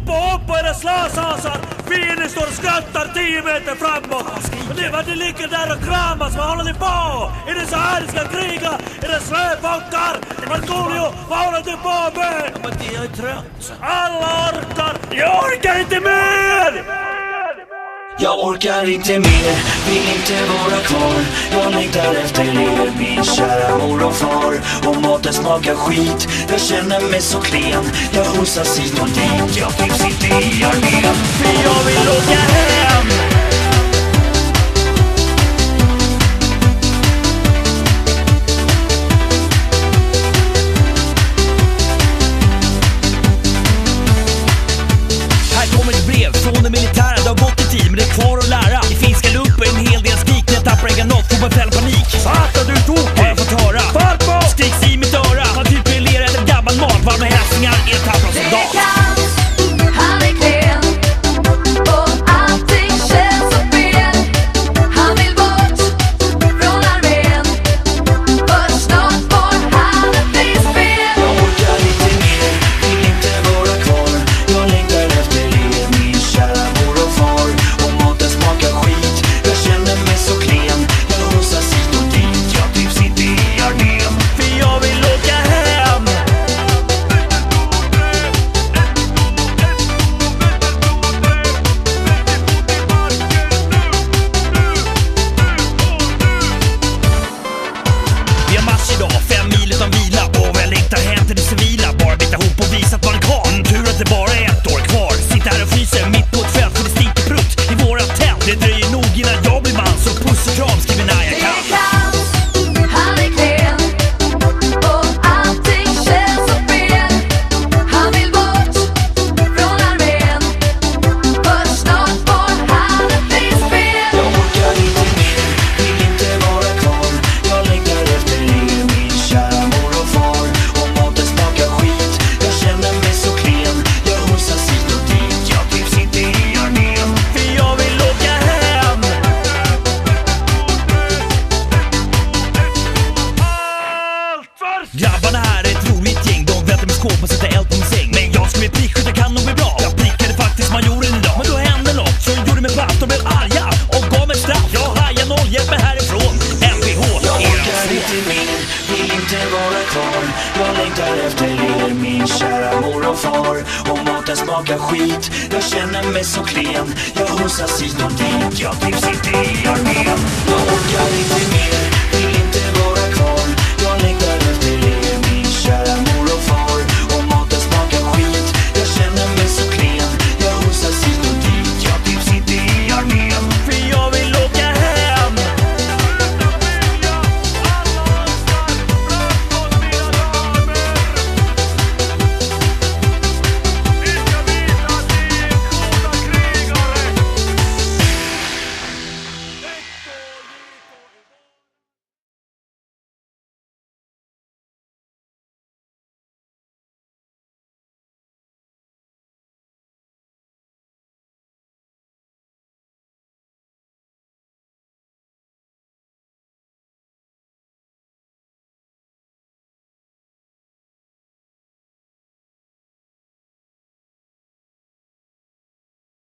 Hoppa upp och era slashasar! Fienden står och skrattar 10 meter framåt! Och det ligger där och kramas, vad håller ni på? Är det så här ni ska kriga? Är det släpbockar? Markoolio, vad håller du på med? Men det är trött. Alla orkar! Jag orkar inte mer! Jag orkar inte mer, vill inte vara kvar. Jag längtar efter er, min kära mor och far. Och maten smakar skit, jag känner mig så klen. Jag hosas hit och dit, jag trivs inte i armén. För jag vill åka hem! Här kommer ett brev från den militära. Det har gått en tid men det är kvar att lära. I finska luppen en hel del skrik. När jag tappar en granat får man fälla panik. Satan, du tog! Har jag fått höra? Farbror! Skriks i mitt öra. Man typ ler eller gammal mat. Varma hälsningar, er tappar som dag. Han är klen och allting känns så fel. Han vill bort från armén, för snart får han ett frispel. Jag orkar inte mer, vill inte vara kvar. Jag längtar efter er, min kära mor och far. Och maten smakar skit, jag känner mig så klen. Jag hosas hit och dit, jag trivs inte i armén. För jag vill åka hem! Vi har match idag, 5 mil utan vila. Och jag längtar hem till det civila. Bara bita ihop och visa att man kan. Tur att det bara är 1 år kvar. Sitter här och fryser mitt på ett fält för det stinker prutt i våra tält. Det dröjer nog innan jag blir man. Så puss och kram skriver när jag kan. Han är klen och allting känns så fel. Han vill bort från armén, för snart får han ett frispel. Jag orkar inte mer, vill inte vara kvar. Jag längtar efter er, min kära mor och far. Och maten smakar skit, jag känner mig så klen. Jag hosas hit och dit, jag trivs inte i armén. För jag vill åka hem! Allt för Grabbarna här är ett roligt gäng. De väntar med skåp och sätter eld på min säng. Men jag ska bli prickskytt, jag kan nog bli bra. Jag prickade faktiskt majoren idag. Men då hände något, så gjorde mig platt. De blev arga och gav mig straff. Jag hajar noll, hjälp mig härifrån. MPH, Jag era orkar inte mer, vill inte vara kvar. Jag längtar efter er, min kära mor och far. Och maten smakar skit, jag känner mig så klen. Jag hosas hit och dit, jag trivs inte i armén. Jag orkar inte mer, vill